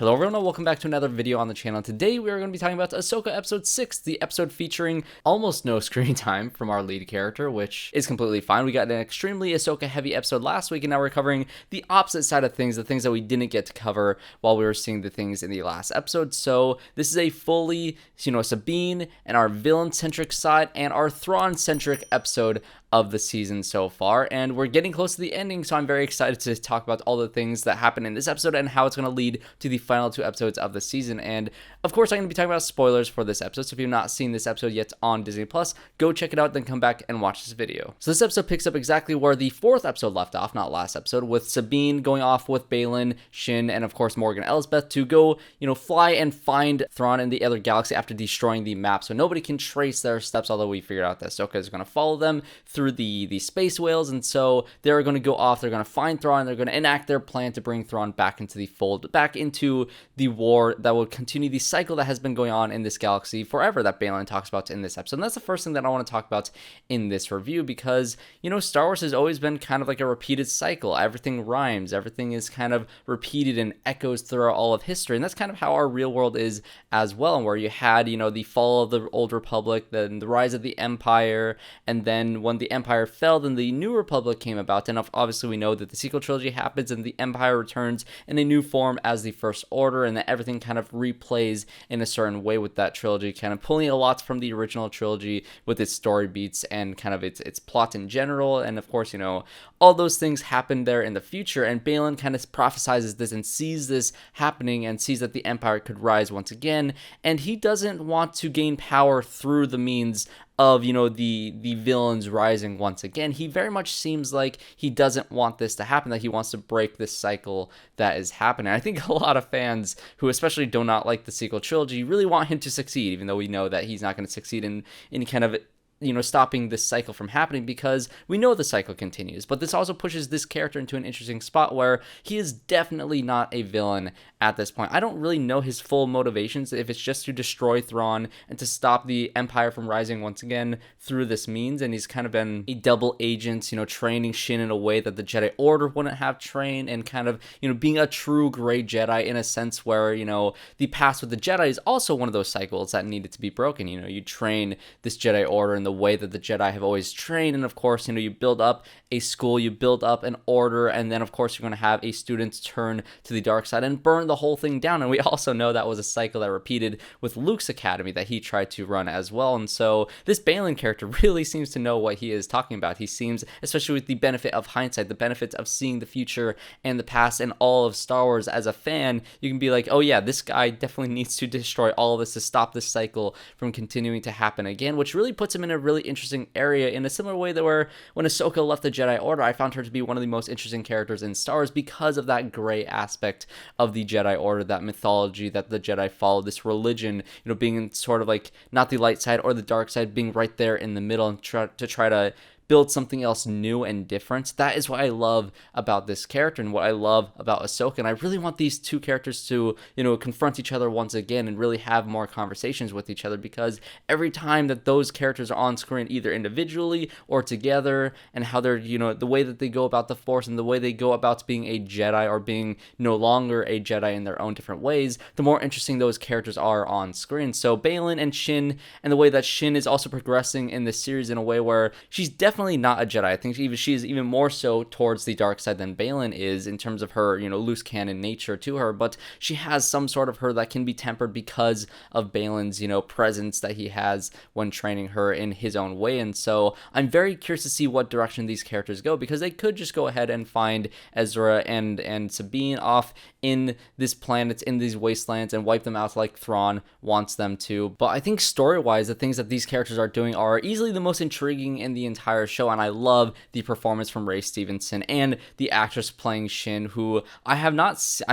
Hello everyone and welcome back to another video on the channel. Today we are going to be talking about Ahsoka episode 6, the episode featuring almost no screen time from our lead character, which is completely fine. We got an extremely Ahsoka heavy episode last week and now we're covering the opposite side of things, the things that we didn't get to cover while we were seeing the things in the last episode. So this is a fully, Sabine and our villain-centric side and our Thrawn-centric episode of the season so far, and we're getting close to the ending, so I'm very excited to talk about all the things that happen in this episode and how it's going to lead to the final two episodes of the season. And of course I'm going to be talking about spoilers for this episode, so if you've not seen this episode yet on Disney Plus, go check it out, then come back and watch this video. So this episode picks up exactly where the fourth episode left off, not last episode, with Sabine going off with BAYLAN, SHIN, and of course Morgan Elsbeth to go, fly and find Thrawn in the other galaxy after destroying the map, so nobody can trace their steps, although we figured out that Ahsoka is going to follow them through the space whales, and so they're going to go off, they're going to find Thrawn, they're going to enact their plan to bring Thrawn back into the fold, back into the war that will continue the cycle that has been going on in this galaxy forever that BAYLAN talks about in this episode. And that's the first thing that I want to talk about in this review, because, Star Wars has always been kind of like a repeated cycle. Everything rhymes, everything is kind of repeated and echoes throughout all of history, and that's kind of how our real world is as well, where you had, the fall of the Old Republic, then the rise of the Empire, and then when the Empire fell, then the New Republic came about, and obviously we know that the sequel trilogy happens and the Empire returns in a new form as the First Order, and that everything kind of replays in a certain way with that trilogy, kind of pulling a lot from the original trilogy with its story beats and kind of its plot in general, and of course, all those things happen there in the future, and BAYLAN kind of prophesizes this and sees this happening and sees that the Empire could rise once again, and he doesn't want to gain power through the means of, the villains rising once again. He very much seems like he doesn't want this to happen, that he wants to break this cycle that is happening. I think a lot of fans who especially do not like the sequel trilogy really want him to succeed, even though we know that he's not going to succeed in any kind of stopping this cycle from happening, because we know the cycle continues. But this also pushes this character into an interesting spot where he is definitely not a villain at this point. I don't really know his full motivations, if it's just to destroy Thrawn and to stop the Empire from rising once again through this means, and he's kind of been a double agent, training SHIN in a way that the Jedi Order wouldn't have trained, and kind of, being a true gray Jedi in a sense where, the past with the Jedi is also one of those cycles that needed to be broken. You train this Jedi Order in the way that the Jedi have always trained, and of course, you build up a school, you build up an order, and then of course you're going to have a student turn to the dark side and burn the whole thing down. And we also know that was a cycle that repeated with Luke's academy that he tried to run as well. And so this BAYLAN character really seems to know what he is talking about. He seems, especially with the benefit of hindsight, the benefits of seeing the future and the past and all of Star Wars as a fan, you can be like, oh yeah, this guy definitely needs to destroy all of this to stop this cycle from continuing to happen again, which really puts him in a really interesting area in a similar way that where when Ahsoka left the Jedi Order, I found her to be one of the most interesting characters in Star Wars because of that gray aspect of the Jedi Order, that mythology that the Jedi follow, this religion, being sort of like not the light side or the dark side, being right there in the middle and try to build something else new and different. That is what I love about this character and what I love about Ahsoka, and I really want these two characters to, confront each other once again and really have more conversations with each other, because every time that those characters are on screen, either individually or together, and how they're, the way that they go about the Force and the way they go about being a Jedi or being no longer a Jedi in their own different ways, the more interesting those characters are on screen. So BAYLAN and SHIN, and the way that SHIN is also progressing in this series in a way where she's definitely not a Jedi. I think she is even more so towards the dark side than BAYLAN is in terms of her, loose cannon nature to her, but she has some sort of her that can be tempered because of BAYLAN's, presence that he has when training her in his own way. And so I'm very curious to see what direction these characters go, because they could just go ahead and find Ezra and Sabine off in this planet, in these wastelands, and wipe them out like Thrawn wants them to. But I think story-wise, the things that these characters are doing are easily the most intriguing in the entire show, and I love the performance from Ray Stevenson and the actress playing SHIN, who I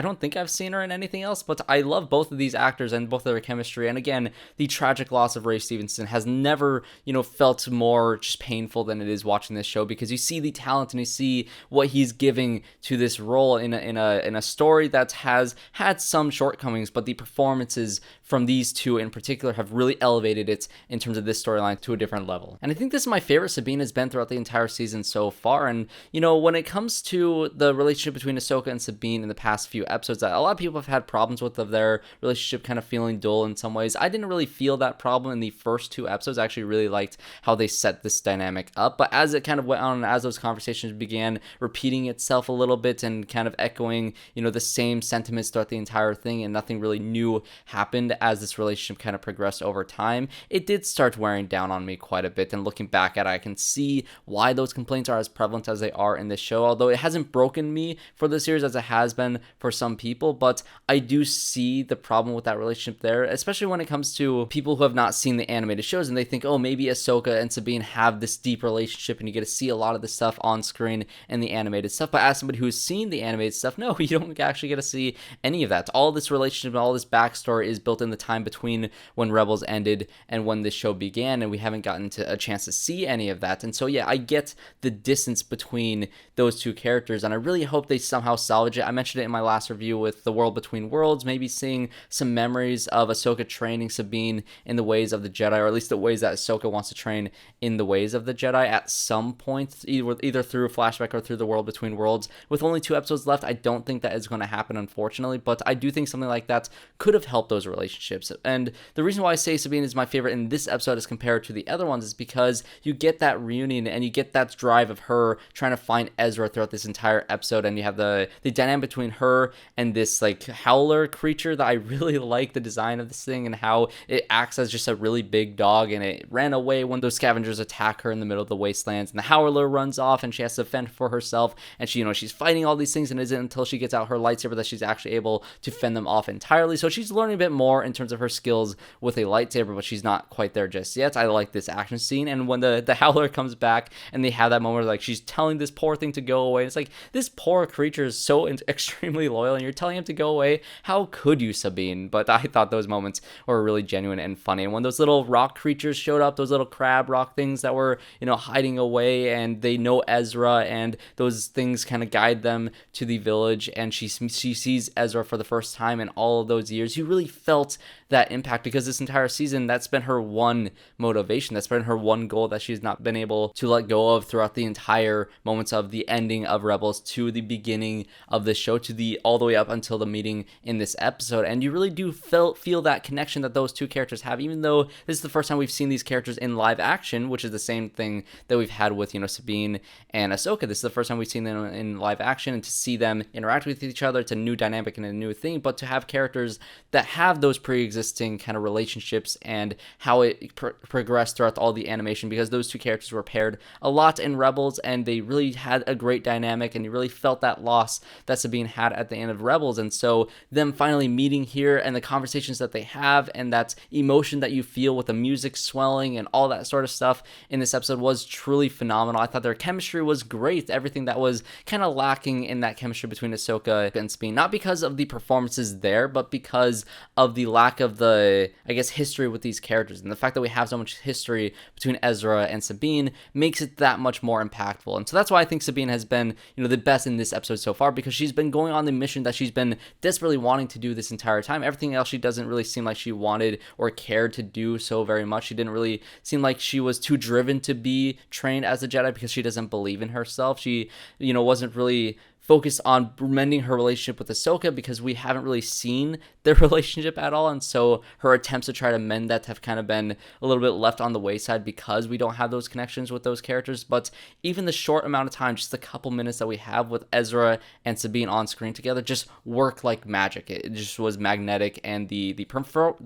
don't think I've seen her in anything else, but I love both of these actors and both of their chemistry. And again, the tragic loss of Ray Stevenson has never, felt more just painful than it is watching this show, because you see the talent and you see what he's giving to this role in a story that has had some shortcomings, but the performances from these two in particular have really elevated it in terms of this storyline to a different level. And I think this is my favorite Sabine has been been throughout the entire season so far. And, you know, when it comes to the relationship between Ahsoka and Sabine in the past few episodes, a lot of people have had problems with of their relationship kind of feeling dull in some ways. I didn't really feel that problem in the first 2 episodes. I actually really liked how they set this dynamic up. But as it kind of went on, and as those conversations began repeating itself a little bit and kind of echoing, you know, the same sentiments throughout the entire thing, and nothing really new happened as this relationship kind of progressed over time, it did start wearing down on me quite a bit. And looking back at it, I can see why those complaints are as prevalent as they are in this show, although it hasn't broken me for the series as it has been for some people. But I do see the problem with that relationship there, especially when it comes to people who have not seen the animated shows and they think, oh, maybe Ahsoka and Sabine have this deep relationship and you get to see a lot of the stuff on screen in the animated stuff. But as somebody who's seen the animated stuff, no, you don't actually get to see any of that. All this relationship and all this backstory is built in the time between when Rebels ended and when this show began, and we haven't gotten to a chance to see any of that. And so yeah, I get the distance between those 2 characters, and I really hope they somehow salvage it. I mentioned it in my last review with The World Between Worlds, maybe seeing some memories of Ahsoka training Sabine in the ways of the Jedi, or at least the ways that Ahsoka wants to train in the ways of the Jedi at some point, either through a flashback or through The World Between Worlds. With only 2 episodes left, I don't think that is going to happen, unfortunately, but I do think something like that could have helped those relationships. And the reason why I say Sabine is my favorite in this episode as compared to the other ones is because you get that reunion and you get that drive of her trying to find Ezra throughout this entire episode, and you have the dynamic between her and this like howler creature that I really like the design of this thing and how it acts as just a really big dog, and it ran away when those scavengers attack her in the middle of the wastelands, and the howler runs off and she has to fend for herself, and she, you know, she's fighting all these things, and it isn't until she gets out her lightsaber that she's actually able to fend them off entirely. So she's learning a bit more in terms of her skills with a lightsaber, but she's not quite there just yet. I like this action scene, and when the howler comes back and they have that moment where like she's telling this poor thing to go away, it's like, this poor creature is so extremely loyal and you're telling him to go away. How could you, Sabine? But I thought those moments were really genuine and funny. And when those little rock creatures showed up, those little crab rock things that were, you know, hiding away, and they know Ezra, and those things kind of guide them to the village, and she sees Ezra for the first time in all of those years, you really felt that impact, because this entire season, that's been her one motivation, that's been her one goal that she's not been able to let go of throughout the entire moments of the ending of Rebels to the beginning of the show, to the all the way up until the meeting in this episode. And you really do feel that connection that those 2 characters have, even though this is the first time we've seen these characters in live action, which is the same thing that we've had with, you know, Sabine and Ahsoka. This is the first time we've seen them in live action, and to see them interact with each other, it's a new dynamic and a new thing. But to have characters that have those pre-existing kind of relationships and how it progressed throughout all the animation, because those 2 characters were paired a lot in Rebels, and they really had a great dynamic, and you really felt that loss that Sabine had at the end of Rebels. And so them finally meeting here, and the conversations that they have, and that emotion that you feel with the music swelling and all that sort of stuff in this episode was truly phenomenal. I thought their chemistry was great. Everything that was kind of lacking in that chemistry between Ahsoka and Sabine, not because of the performances there, but because of the lack of the, I guess, history with these characters. And the fact that we have so much history between Ezra and Sabine makes it that much more impactful. And so that's why I think Sabine has been, you know, the best in this episode so far, because she's been going on the mission that she's been desperately wanting to do this entire time. Everything else she doesn't really seem like she wanted or cared to do so very much. She didn't really seem like she was too driven to be trained as a Jedi, because she doesn't believe in herself. She, you know, wasn't really focused on mending her relationship with Ahsoka, because we haven't really seen their relationship at all, and so her attempts to try to mend that have kind of been a little bit left on the wayside because we don't have those connections with those characters. But even the short amount of time, just a couple minutes that we have with Ezra and Sabine on screen together, just work like magic. It just was magnetic, and the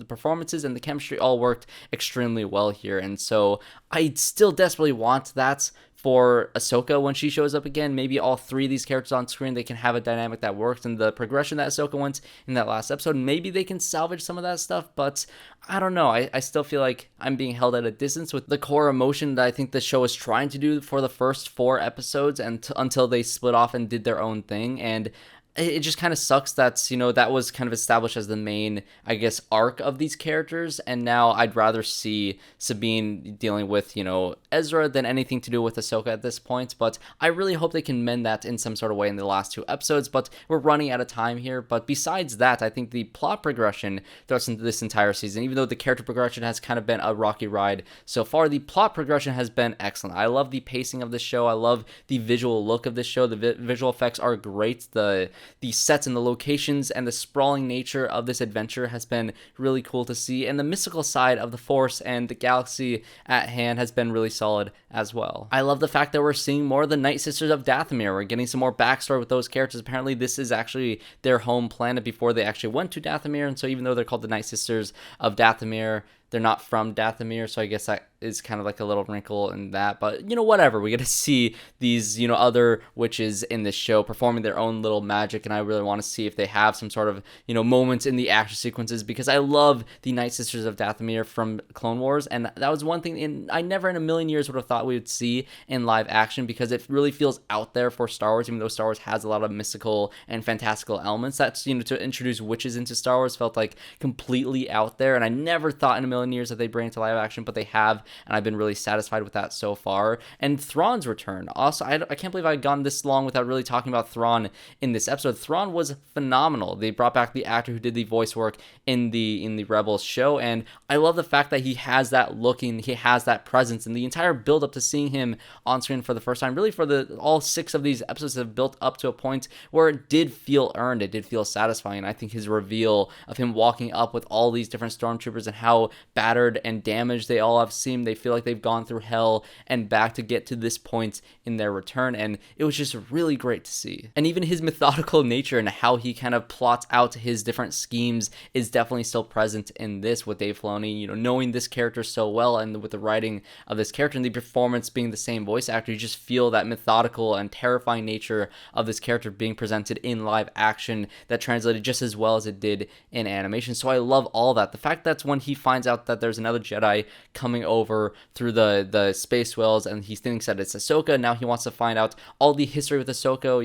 performances and the chemistry all worked extremely well here. And so I still desperately want that for Ahsoka when she shows up again. Maybe all 3 of these characters on screen, they can have a dynamic that works, and the progression that Ahsoka went in that last episode, maybe they can salvage some of that stuff. But I don't know. I still feel like I'm being held at a distance with the core emotion that I think the show is trying to do for the first 4 episodes, and until they split off and did their own thing. And it just kind of sucks that, that was kind of established as the main, I guess, arc of these characters, and now I'd rather see Sabine dealing with, Ezra than anything to do with Ahsoka at this point, but I really hope they can mend that in some sort of way in the last 2 episodes, but we're running out of time here. But besides that, I think the plot progression throughout this entire season, even though the character progression has kind of been a rocky ride so far, the plot progression has been excellent. I love the pacing of this show. I love the visual look of this show. The visual effects are great. The sets and the locations and the sprawling nature of this adventure has been really cool to see, and the mystical side of the Force and the galaxy at hand has been really solid as well. I love the fact that we're seeing more of the Night Sisters of Dathomir. We're getting some more backstory with those characters. Apparently this is actually their home planet before they actually went to Dathomir, and so even though they're called the Night Sisters of Dathomir, they're not from Dathomir, so I guess that is kind of like a little wrinkle in that, but whatever. We get to see these other witches in this show performing their own little magic, and I really want to see if they have some sort of moments in the action sequences, because I love the Night Sisters of Dathomir from Clone Wars, and that was one thing I never in a million years would have thought we would see in live action, because it really feels out there for Star Wars, even though Star Wars has a lot of mystical and fantastical elements. That's to introduce witches into Star Wars felt like completely out there, and I never thought in a million years that they bring it to live action, but they have, and I've been really satisfied with that so far. And Thrawn's return. Also, I can't believe I've gone this long without really talking about Thrawn in this episode. Thrawn was phenomenal. They brought back the actor who did the voice work in the Rebels show, and I love the fact that he has that look and he has that presence, and the entire build up to seeing him on screen for the first time, really for all 6 of these episodes have built up to a point where it did feel earned, it did feel satisfying. I think his reveal of him walking up with all these different stormtroopers and how battered and damaged they all have seemed, they feel like they've gone through hell and back to get to this point in their return, and it was just really great to see. And even his methodical nature and how he kind of plots out his different schemes is definitely still present in this with Dave Filoni, knowing this character so well, and with the writing of this character and the performance being the same voice actor, you just feel that methodical and terrifying nature of this character being presented in live action that translated just as well as it did in animation. So I love all that. The fact that's when he finds out that there's another Jedi coming over through the space whales, and he thinks that it's Ahsoka. Now he wants to find out all the history with Ahsoka.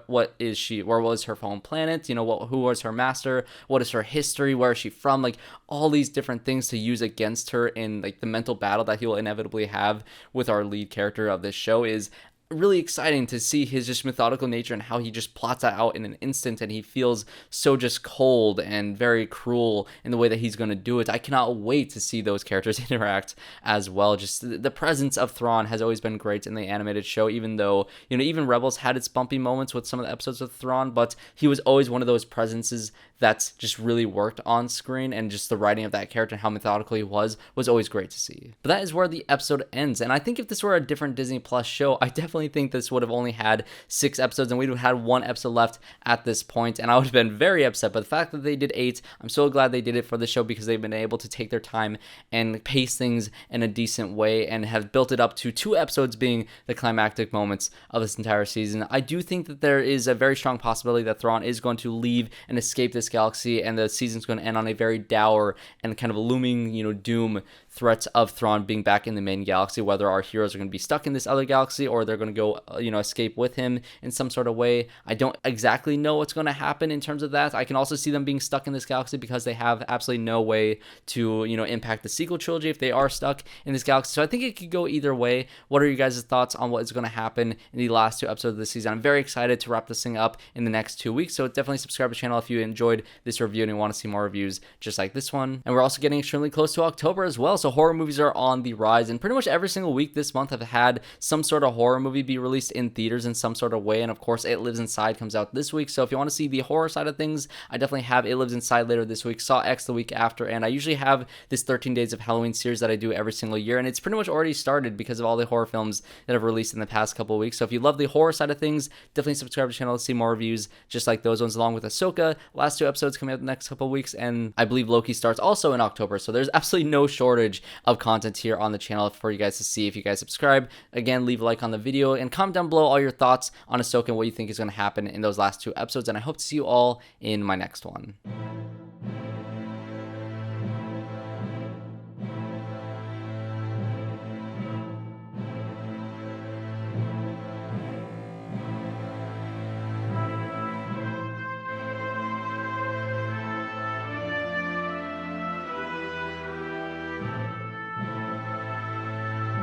What is she? Where was her home planet? Who was her master? What is her history? Where is she from? Like all these different things to use against her in like the mental battle that he will inevitably have with our lead character of this show is really exciting to see his just methodical nature and how he just plots that out in an instant, and he feels so just cold and very cruel in the way that he's going to do it. I cannot wait to see those characters interact as well. Just the presence of Thrawn has always been great in the animated show, even though, even Rebels had its bumpy moments with some of the episodes of Thrawn, but he was always one of those presences that's just really worked on screen, and just the writing of that character and how methodical he was always great to see. But that is where the episode ends, and I think if this were a different Disney Plus show, I definitely think this would have only had 6 episodes and we would have had 1 episode left at this point, and I would have been very upset. But the fact that they did 8, I'm so glad they did it for the show, because they've been able to take their time and pace things in a decent way and have built it up to 2 episodes being the climactic moments of this entire season. I do think that there is a very strong possibility that Thrawn is going to leave and escape this galaxy, and the season's going to end on a very dour and kind of looming, doom threats of Thrawn being back in the main galaxy, whether our heroes are going to be stuck in this other galaxy or they're going to go, escape with him in some sort of way. I don't exactly know what's going to happen in terms of that. I can also see them being stuck in this galaxy because they have absolutely no way to, impact the sequel trilogy if they are stuck in this galaxy. So I think it could go either way. What are you guys' thoughts on what is going to happen in the last 2 episodes of the season? I'm very excited to wrap this thing up in the next 2 weeks, so definitely subscribe to the channel if you enjoyed this review and you want to see more reviews just like this one. And we're also getting extremely close to October as well, so horror movies are on the rise, and pretty much every single week this month I've had some sort of horror movie be released in theaters in some sort of way. And of course, It Lives Inside comes out this week, so if you want to see the horror side of things, I definitely have It Lives Inside later this week, Saw X the week after, and I usually have this 13 Days of Halloween series that I do every single year, and it's pretty much already started because of all the horror films that have released in the past couple of weeks. So if you love the horror side of things, definitely subscribe to the channel to see more reviews just like those ones, along with Ahsoka. Last 2 episodes coming out the next couple of weeks, and I believe Loki starts also in October, so there's absolutely no shortage of content here on the channel for you guys to see if you guys subscribe. Again, leave a like on the video and comment down below all your thoughts on Ahsoka and what you think is going to happen in those last 2 episodes, and I hope to see you all in my next one.